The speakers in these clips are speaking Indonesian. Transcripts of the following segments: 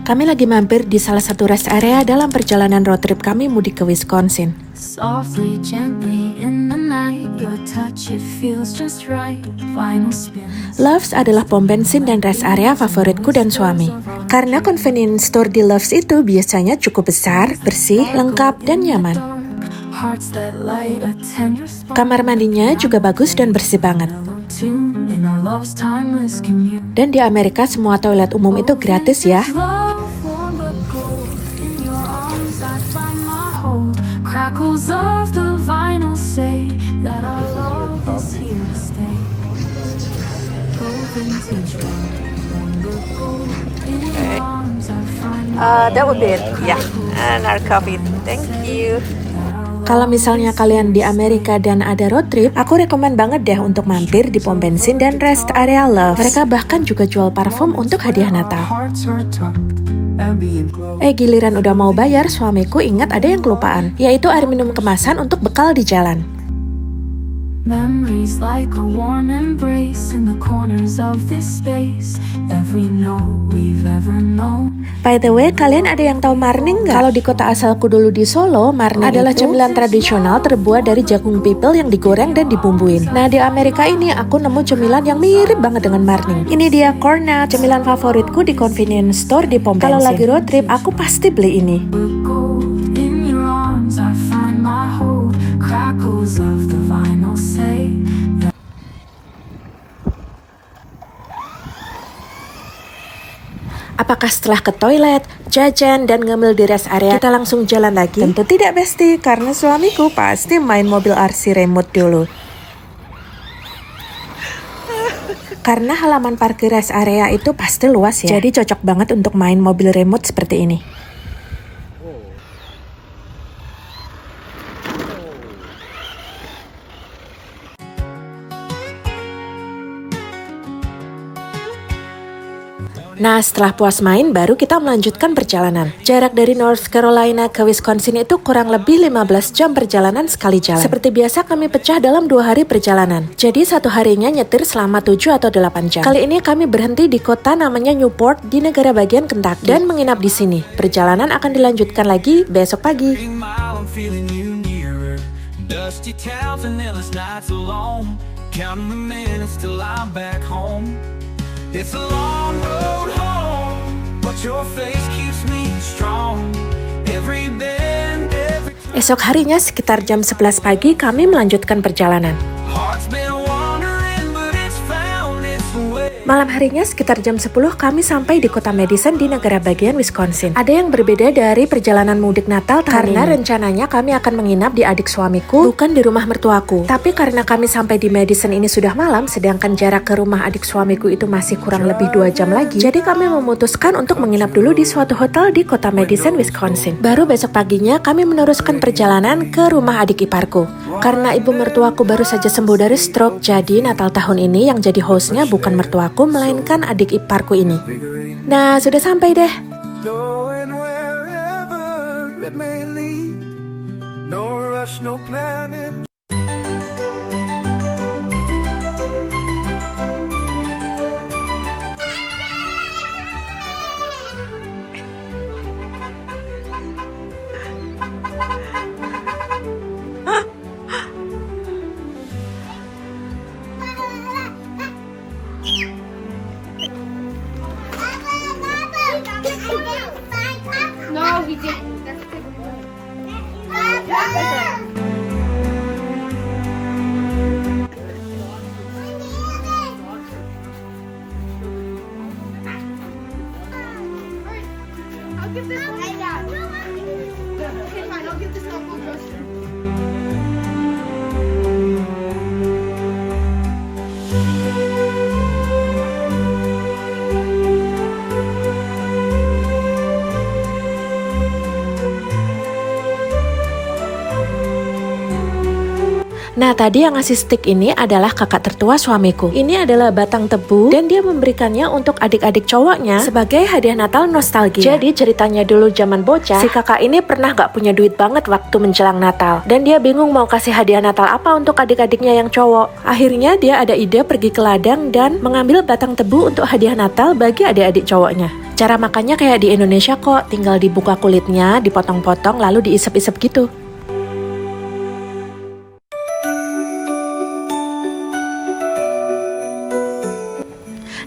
Kami lagi mampir di salah satu rest area dalam perjalanan road trip kami mudik ke Wisconsin. Softly, gently in the night, your touch, it feels just right. Final spin. Love's adalah pom bensin dan rest area favoritku dan suami. Karena convenience store di Love's itu biasanya cukup besar, bersih, lengkap, dan nyaman. Hearts that light a tender spark. Kamar mandinya juga bagus dan bersih banget. Tune in our love's timeless commune. Dan di Amerika semua toilet umum itu gratis ya. Love warm but cold. In your arms I find my hold. Crackles of the vinyl say that our love is here to stay. Go vintage warm but cold. In your arms I find my That would be it. Yeah, and our coffee. Thank you. Kalau misalnya kalian di Amerika dan ada road trip, aku rekomen banget deh untuk mampir di pom bensin dan rest area Love. Mereka bahkan juga jual parfum untuk hadiah Natal. Giliran udah mau bayar, suamiku ingat ada yang kelupaan, yaitu air minum kemasan untuk bekal di jalan. Memories like a warm embrace in the corners of this space. Every note we've ever known. By the way, kalian ada yang tahu marning nggak? Kalau di kota asalku dulu di Solo, marning adalah cemilan tradisional terbuat dari jagung pipil yang digoreng dan dibumbuin. Nah, di Amerika ini aku nemu cemilan yang mirip banget dengan marning. Ini dia corn nut, cemilan favoritku di convenience store di pom bensin. Kalau lagi road trip, aku pasti beli ini. In your arms I find my hold. Crackles of the vinyl say. Apakah setelah ke toilet, jajan, dan ngemil di rest area, kita langsung jalan lagi? Tentu tidak, Besti, karena suamiku pasti main mobil RC remote dulu. Karena halaman parkir rest area itu pasti luas ya, jadi cocok banget untuk main mobil remote seperti ini. Nah, setelah puas main, baru kita melanjutkan perjalanan. Jarak dari North Carolina ke Wisconsin itu kurang lebih 15 jam perjalanan sekali jalan. Seperti biasa kami pecah dalam 2 hari perjalanan. Jadi satu harinya nyetir selama 7 atau 8 jam. Kali ini kami berhenti di kota namanya Newport di negara bagian Kentucky dan menginap di sini. Perjalanan akan dilanjutkan lagi besok pagi. It's a long road home, but your face keeps me strong. Every bend, every Esok harinya sekitar jam 11 pagi kami melanjutkan perjalanan. heart's been wandering, but it's found its way. Malam harinya sekitar jam 10 kami sampai di kota Madison di negara bagian Wisconsin. Ada yang berbeda dari perjalanan mudik Natal karena rencananya kami akan menginap di adik suamiku, bukan di rumah mertuaku. Tapi karena kami sampai di Madison ini sudah malam, sedangkan jarak ke rumah adik suamiku itu masih kurang lebih 2 jam lagi, jadi kami memutuskan untuk menginap dulu di suatu hotel di kota Madison, Wisconsin. Baru besok paginya kami meneruskan perjalanan ke rumah adik iparku. Karena ibu mertuaku baru saja sembuh dari stroke, jadi Natal tahun ini yang jadi hostnya bukan mertuaku, melainkan adik iparku ini. Nah, sudah sampai deh. Going wherever it may lead. No rush, no planning. No, he didn't. That's I'll give this one. Okay, fine. I'll give this one first. Nah, tadi yang ngasih stick ini adalah kakak tertua suamiku. Ini adalah batang tebu dan dia memberikannya untuk adik-adik cowoknya sebagai hadiah Natal nostalgia. Jadi ceritanya dulu zaman bocah, si kakak ini pernah gak punya duit banget waktu menjelang Natal. Dan dia bingung mau kasih hadiah Natal apa untuk adik-adiknya yang cowok. Akhirnya dia ada ide pergi ke ladang dan mengambil batang tebu untuk hadiah Natal bagi adik-adik cowoknya. Cara makannya kayak di Indonesia kok, tinggal dibuka kulitnya, dipotong-potong lalu diisep-isep gitu.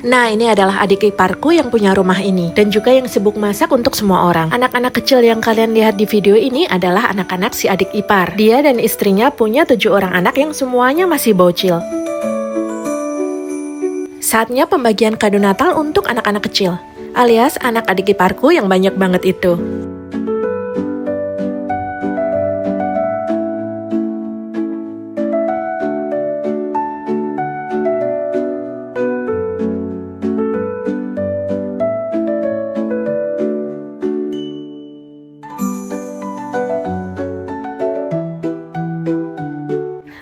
Nah, ini adalah adik iparku yang punya rumah ini dan juga yang sibuk masak untuk semua orang. Anak-anak kecil yang kalian lihat di video ini adalah anak-anak si adik ipar. Dia dan istrinya punya 7 orang anak yang semuanya masih bocil. Saatnya pembagian kado Natal untuk anak-anak kecil, alias anak adik iparku yang banyak banget itu.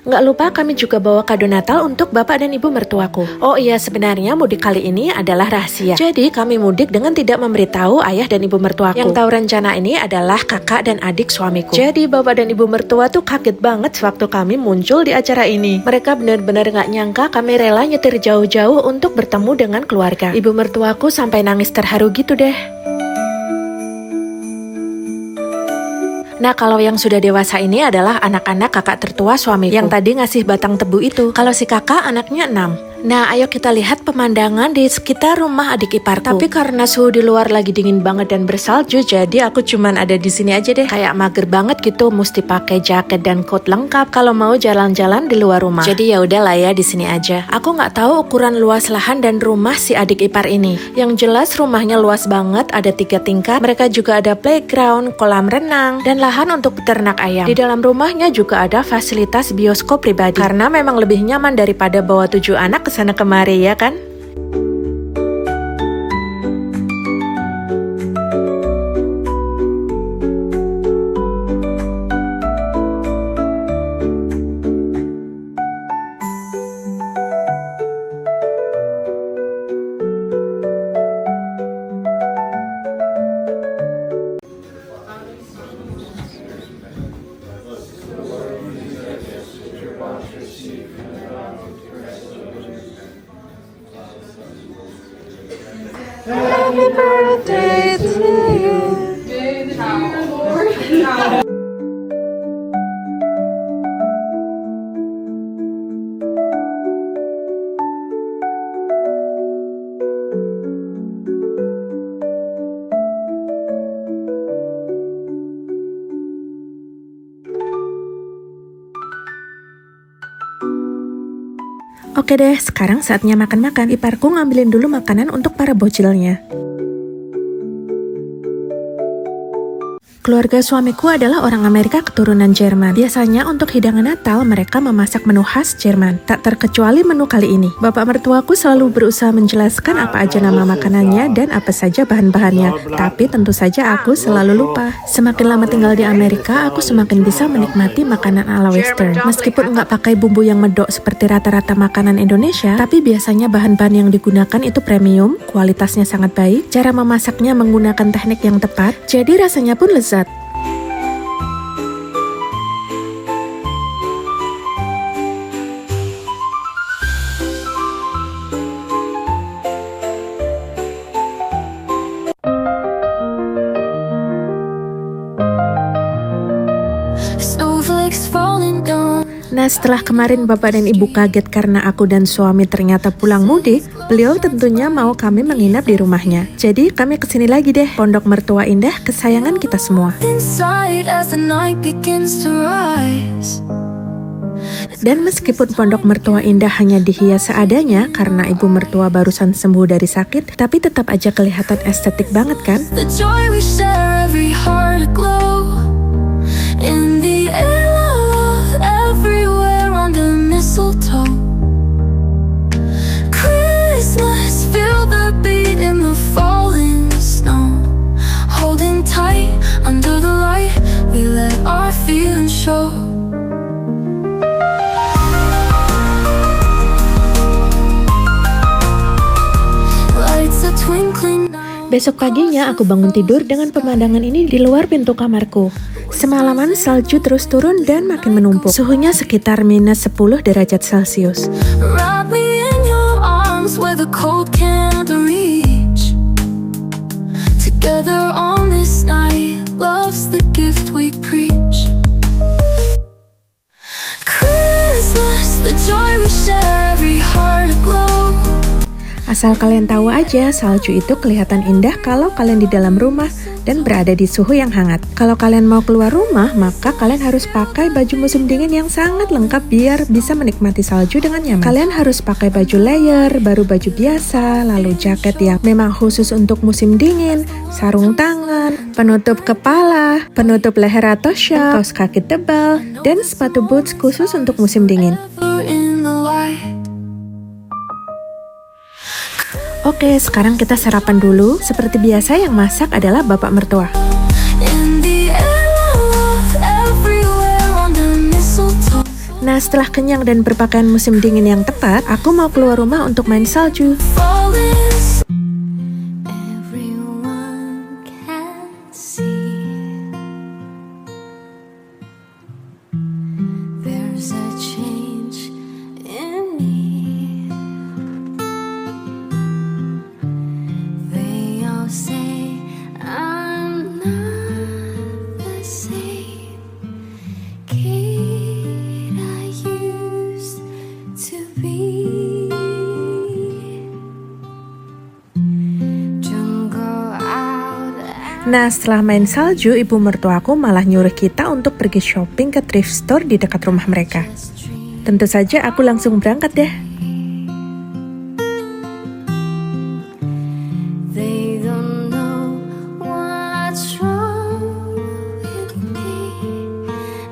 Nggak lupa kami juga bawa kado Natal untuk bapak dan ibu mertuaku. Oh iya, sebenarnya mudik kali ini adalah rahasia. Jadi kami mudik dengan tidak memberitahu ayah dan ibu mertuaku. Yang tahu rencana ini adalah kakak dan adik suamiku. Jadi bapak dan ibu mertua tuh kaget banget sewaktu kami muncul di acara ini. Mereka benar-benar nggak nyangka kami rela nyetir jauh-jauh untuk bertemu dengan keluarga. Ibu mertuaku sampai nangis terharu gitu deh. Nah, kalau yang sudah dewasa ini adalah anak-anak kakak tertua suamiku yang tadi ngasih batang tebu itu. Kalau si kakak anaknya 6. Nah, ayo kita lihat pemandangan di sekitar rumah adik iparku. Tapi karena suhu di luar lagi dingin banget dan bersalju, jadi aku cuman ada di sini aja deh. Kayak mager banget gitu, mesti pakai jaket dan coat lengkap kalau mau jalan-jalan di luar rumah. Jadi ya udahlah ya, di sini aja. Aku nggak tahu ukuran luas lahan dan rumah si adik ipar ini. Yang jelas rumahnya luas banget, ada 3 tingkat. Mereka juga ada playground, kolam renang, dan lahan untuk peternak ayam. Di dalam rumahnya juga ada fasilitas bioskop pribadi. Karena memang lebih nyaman daripada bawa 7 anak ke sana kemari, ya kan? Happy birthday to you. Oke deh, sekarang saatnya makan-makan. Iparku ngambilin dulu makanan untuk para bocilnya. Keluarga suamiku adalah orang Amerika keturunan Jerman. Biasanya untuk hidangan Natal mereka memasak menu khas Jerman. Tak terkecuali menu kali ini. Bapak mertuaku selalu berusaha menjelaskan apa aja nama makanannya dan apa saja bahan-bahannya. Tapi tentu saja aku selalu lupa. Semakin lama tinggal di Amerika, aku semakin bisa menikmati makanan ala Western. Meskipun nggak pakai bumbu yang medok seperti rata-rata makanan Indonesia, tapi biasanya bahan-bahan yang digunakan itu premium, kualitasnya sangat baik, cara memasaknya menggunakan teknik yang tepat, jadi rasanya pun lezat. Snowflakes falling down. Nah, setelah kemarin bapak dan ibu kaget karena aku dan suami ternyata pulang mudik, beliau tentunya mau kami menginap di rumahnya. Jadi kami kesini lagi deh, Pondok Mertua Indah kesayangan kita semua. Inside as the night begins to rise. Dan meskipun Pondok Mertua Indah hanya dihias seadanya karena ibu mertua barusan sembuh dari sakit, tapi tetap aja kelihatan estetik banget kan? The joy we share, every heart aglow. In the air, love everywhere under mistletoe. Christmas, feel the beat in the falling snow. Holding tight under the light, we let our feelings show. Besok paginya aku bangun tidur dengan pemandangan ini di luar pintu kamarku. Semalaman salju terus turun dan makin menumpuk. Suhunya sekitar minus 10 derajat Celcius. Wrap me in your arms where the cold can't reach. Together on this night, love's the gift we preach. Christmas, the joy we share, every heart aglow. Asal kalian tahu aja, salju itu kelihatan indah kalau kalian di dalam rumah dan berada di suhu yang hangat. Kalau kalian mau keluar rumah, maka kalian harus pakai baju musim dingin yang sangat lengkap biar bisa menikmati salju dengan nyaman. Kalian harus pakai baju layer, baru baju biasa, lalu jaket yang memang khusus untuk musim dingin, sarung tangan, penutup kepala, penutup leher atau shawl, kaos kaki tebal, dan sepatu boots khusus untuk musim dingin. Ever in the light. Oke, sekarang kita sarapan dulu. Seperti biasa yang masak adalah bapak mertua. In the air, love everywhere on the mistletoe. Nah, setelah kenyang dan berpakaian musim dingin yang tepat, aku mau keluar rumah untuk main salju. Falling. Everyone can see there's a change in me. They all say I'm not the same kid I used to be. Nah, setelah main salju, ibu mertuaku malah nyuruh kita untuk pergi shopping ke thrift store di dekat rumah mereka. Tentu saja aku langsung berangkat deh. They don't know what's wrong with me,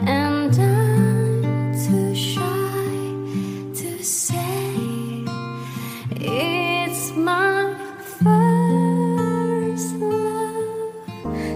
and I'm too shy to say it's my first love.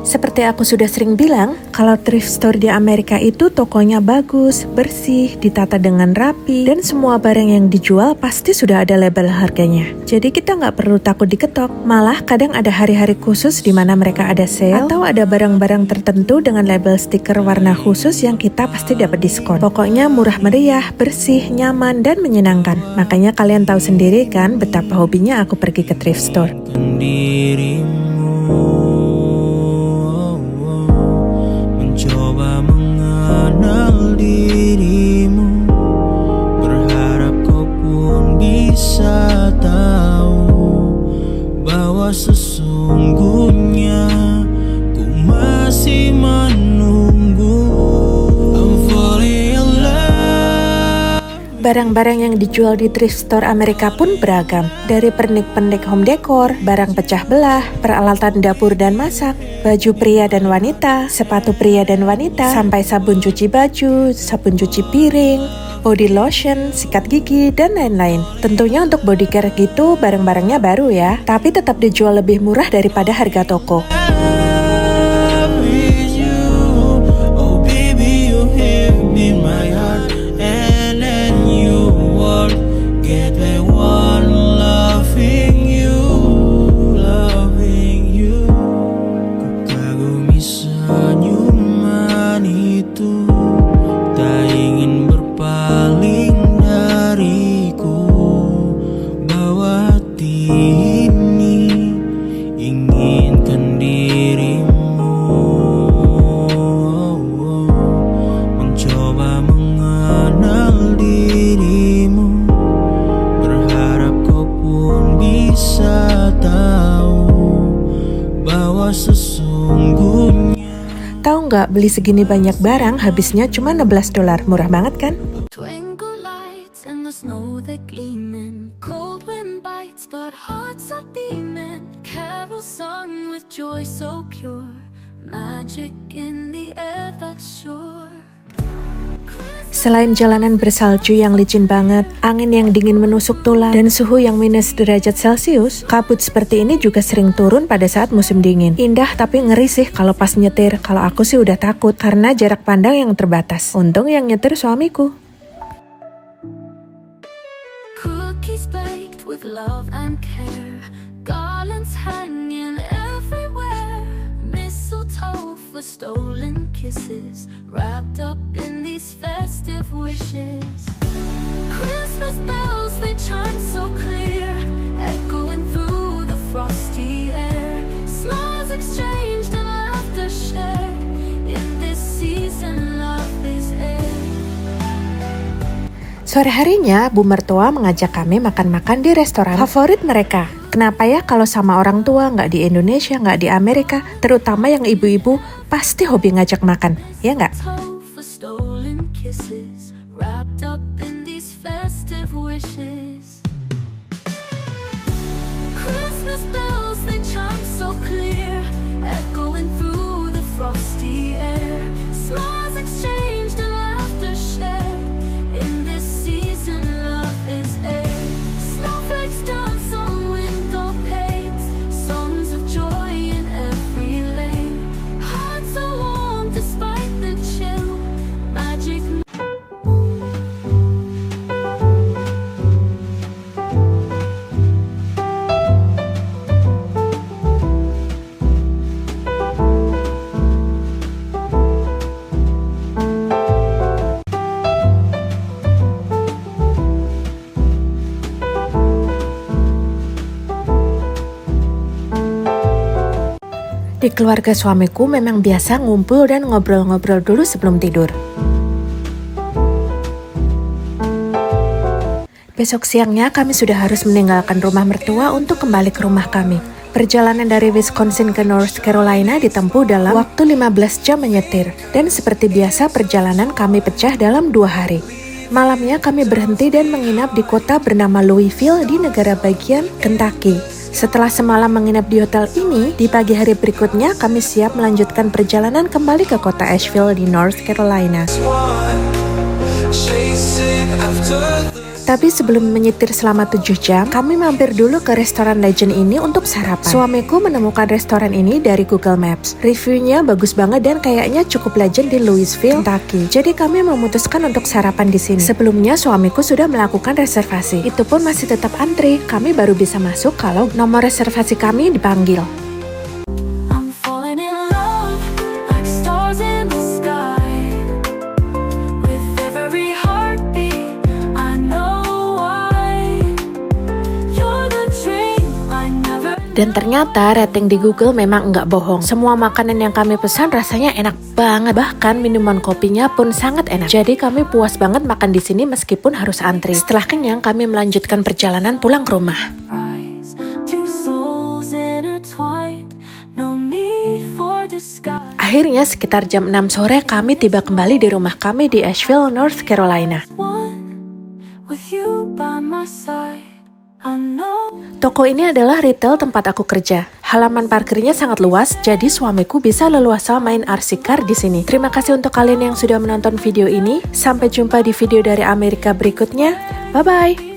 Seperti aku sudah sering bilang, kalau thrift store di Amerika itu tokonya bagus, bersih, ditata dengan rapi, dan semua barang yang dijual pasti sudah ada label harganya. Jadi kita nggak perlu takut diketok. Malah kadang ada hari-hari khusus di mana mereka ada sale, atau ada barang-barang tertentu dengan label stiker warna khusus yang kita pasti dapat diskon. Pokoknya murah meriah, bersih, nyaman, dan menyenangkan. Makanya kalian tahu sendiri kan betapa hobinya aku pergi ke thrift store. Mencoba mengenal dirimu, berharap kau pun bisa tahu bahwa sesungguhnya ku masih menunggu. I'm falling in love. Barang-barang yang dijual di thrift store Amerika pun beragam. Dari pernik-pernik home decor, barang pecah belah, peralatan dapur dan masak, baju pria dan wanita, sepatu pria dan wanita, sampai sabun cuci baju, sabun cuci piring, body lotion, sikat gigi, dan lain-lain. Tentunya untuk body care gitu barang-barangnya baru ya, tapi tetap dijual lebih murah daripada harga toko. Oh baby, you have been my heart, and then you won't get the one loving you, loving you. Ku kagumi senyuman itu, tak ingin berpaling dariku, bawa hati ini inginkan dirimu. Mencoba mengenal dirimu, berharap kau pun bisa tahu bahwa sesungguhnya. Tahu nggak, beli segini banyak barang habisnya cuma $16. Murah banget kan? Twinkle lights and the snow that gleaming. Cold wind bites, but hearts are beaming. Carol sung with joy so pure. Magic in the air that's sure. Selain jalanan bersalju yang licin banget, angin yang dingin menusuk tulang, dan suhu yang minus derajat Celcius, kabut seperti ini juga sering turun pada saat musim dingin. Indah tapi ngeri sih kalau pas nyetir. Kalau aku sih udah takut karena jarak pandang yang terbatas. Untung yang nyetir suamiku. Cookies baked with love and care. Garlands hanging stolen kisses, wrapped up in these festive wishes. Christmas bells, they chime so clear, echoing through the frosty air. Smiles exchanged and laughter shared. In this season, love is air. Sore harinya, Bu mertua mengajak kami makan-makan di restoran favorit mereka. Kenapa ya kalau sama orang tua, nggak di Indonesia, nggak di Amerika, terutama yang ibu-ibu, pasti hobi ngajak makan, ya nggak? Told for stolen kisses, wrapped up in these festive wishes. Christmas bells, they chime so clear, echoing through the frosty air. Smiles exchanged and laughter shared. In this season, love is air. Snowflakes dance on window panes, songs of joy in every lane. Hearts so warm despite the chill, magic. Di keluarga suamiku memang biasa ngumpul dan ngobrol-ngobrol dulu sebelum tidur. Besok siangnya kami sudah harus meninggalkan rumah mertua untuk kembali ke rumah kami. Perjalanan dari Wisconsin ke North Carolina ditempuh dalam waktu 15 jam menyetir. Dan seperti biasa perjalanan kami pecah dalam 2 hari. Malamnya kami berhenti dan menginap di kota bernama Louisville di negara bagian Kentucky. Setelah semalam menginap di hotel ini, di pagi hari berikutnya kami siap melanjutkan perjalanan kembali ke kota Asheville di North Carolina. Tapi sebelum menyetir selama 7 jam, kami mampir dulu ke restoran Legend ini untuk sarapan. Suamiku menemukan restoran ini dari Google Maps. Reviewnya bagus banget dan kayaknya cukup legend di Louisville, Kentucky. Jadi kami memutuskan untuk sarapan di sini. Sebelumnya suamiku sudah melakukan reservasi. Itu pun masih tetap antri. Kami baru bisa masuk kalau nomor reservasi kami dipanggil. I'm falling in love like stars in the sky. With every heartbeat, I know why. You're the dream I never. Dan ternyata rating di Google memang nggak bohong. Semua makanan yang kami pesan rasanya enak banget. Bahkan minuman kopinya pun sangat enak. Jadi kami puas banget makan di sini meskipun harus antri. Setelah kenyang, kami melanjutkan perjalanan pulang ke rumah. Rise, two souls intertwined, no need for disguise. Akhirnya sekitar jam 6 sore kami tiba kembali di rumah kami di Asheville, North Carolina. One with you by my side, I know. Toko ini adalah retail tempat aku kerja. Halaman parkirnya sangat luas, jadi suamiku bisa leluasa main RC car di sini. Terima kasih untuk kalian yang sudah menonton video ini. Sampai jumpa di video dari Amerika berikutnya. Bye-bye!